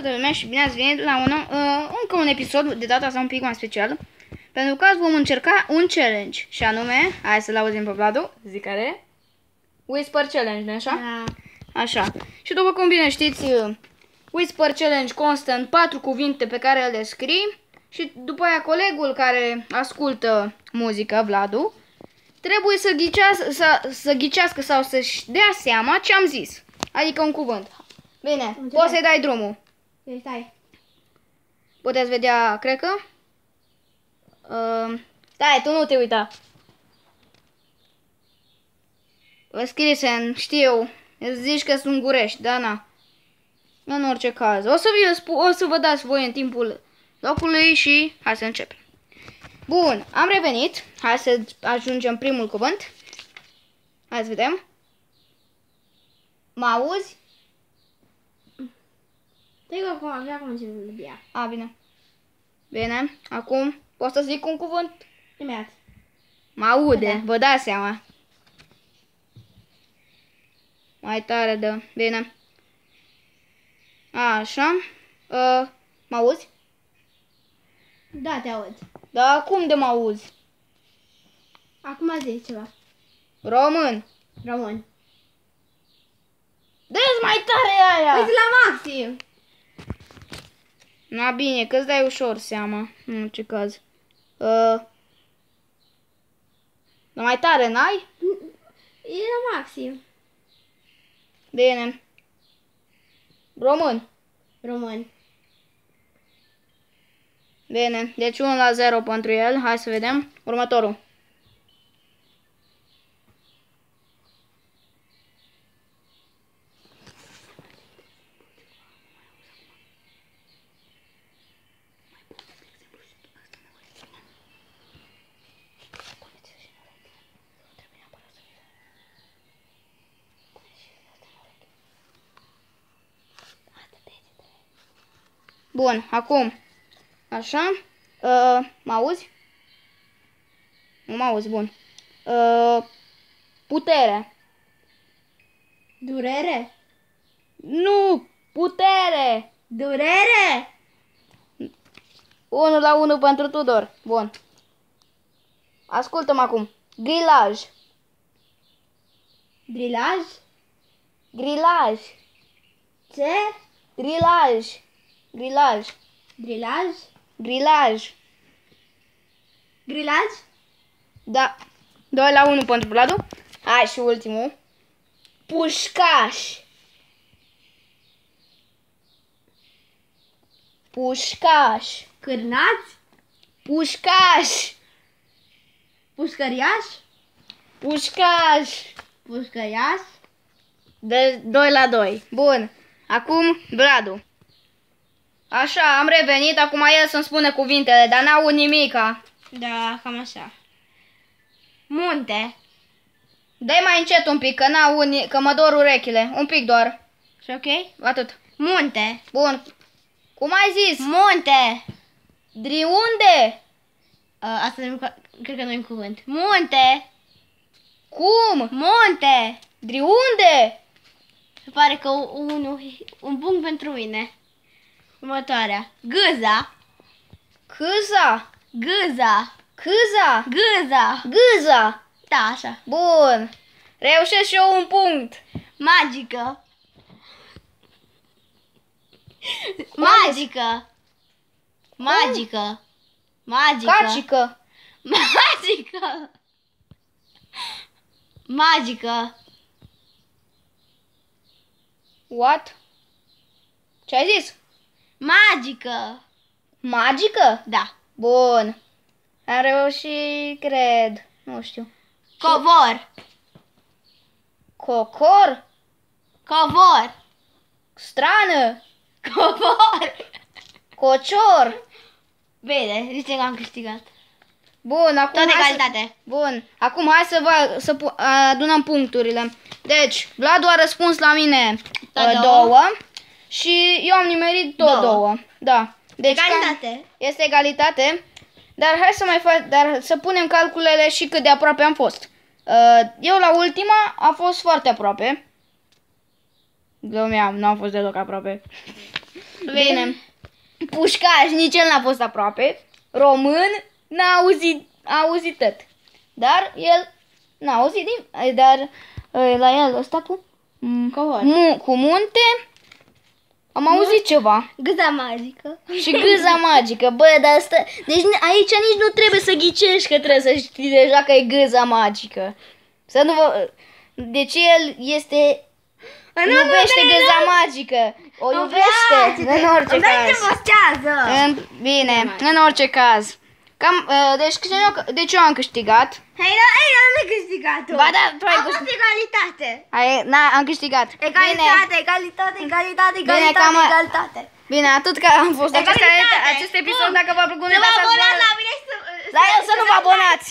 Toată lumea și bine ați venit la încă un episod, de data asta un pic mai special. Pentru că azi vom încerca un challenge. Și anume, hai să-l auzim pe Vladu, zic care e? Whisper Challenge, nu așa? Da. Așa. Și după cum bine știți, Whisper Challenge constă în 4 cuvinte pe care le scrii. Și după aia colegul care ascultă muzică, Vladu, trebuie să ghicească sau să-și dea seama ce am zis. Adică un cuvânt. Bine, poți să-i dai drumul. Stai. Puteți vedea, cred că? Stai, tu nu te uita. Vă scrisem, știu. Îți zici că sunt gurești, da, na. În orice caz. O să vă dați voi în timpul locului și hai să începem. Bun, am revenit. Hai să ajungem primul cuvânt. Hai să vedem. Mă auzi? Stai că acum ce bia. A, bine. Bine, acum pot să zic un cuvânt? Imediat. Mă aude, Da. vă dați seama. Mai tare, da. Bine. Așa. Mă auzi? Da, te aud. Da, cum de mă auzi? Acum zici ceva. Român. Român. Dă-ți mai tare aia! Uite la maxim. Na bine, că-ți dai ușor seama. În orice caz. Dar mai tare n-ai? E la maxim. Bine. Român. Român. Bine, deci 1-0 pentru el. Hai să vedem. Următorul. Bun, acum. Așa. Mă auzi? Nu mă auzi, bun. Putere. Durere. Nu, putere. Durere. 1-1 pentru Tudor. Bun. Ascultă-mă acum. Grilaj. Grilaj. Grilaj. Ce? Grilaj. Grilaj. Grilaj. Grilaj. Grilaj. Da. 2-1 pentru Vladu. Hai și ultimul. Pușcaș. Pușcaș. Cârnați. Pușcaș. Pușcăriaș. Pușcaș. Pușcăriaș. De 2-2. Bun. Acum Vladu. Așa, am revenit. Acum el să-mi spune cuvintele, dar n-aud nimica. Da, cam așa. Munte. Dă-i mai încet un pic, că n-aud, că mă dor urechile. Un pic doar. Și ok? Atât. Munte. Bun. Cum ai zis? Munte. Unde? Asta cred că nu e un cuvânt. Munte. Cum? Munte. Unde? Se pare că un punct pentru mine. Următoarea. Gâza. Câza. Gâza. Câza. Gâza. Gâza. Da, așa. Bun. Reușesc și eu un punct. Magică. Magică. Magică. Magică. Cacică. Magică. Magică. What? Ce ai zis? Magică. Magică? Da. Bun. Am reușit, cred. Nu știu. Covor. Cocor? Covor. Strană? Covor. Cocior? Bine, zice că am câștigat. Bun, acum Tot hai egalitate. Bun, acum hai să adunăm puncturile. Deci, Vladu a răspuns la mine Tot două și eu am nimerit tot două. Da. Deci Egalitate. este egalitate. Dar hai să să punem calculele și cât de aproape am fost. Eu la ultima a fost foarte aproape. Glumeam, nu am fost deloc aproape. Bine. Pușcaș, nici el n-a fost aproape. Român, n-a auzit tot. Dar el n-a auzit nimic. Dar la el ăsta cu munte am auzit ceva. Gâza magică. Și gâza magică. Bă, dar asta... Deci aici nici nu trebuie să ghicești că trebuie să știi deja că e gâza magică. Să nu vă... Deci el este... Iubește gâza magică. O iubește. În orice caz. Bine, în orice caz. Deci eu am câștigat. Hei, n-am câștigat. Ba da, tu ai A fost câștigat. egalitate. Am câștigat. Egalitate. Bine, atât că am fost acest episod. Dacă v-a plăcut, nu uitați să abonați la mine să nu vă abonați.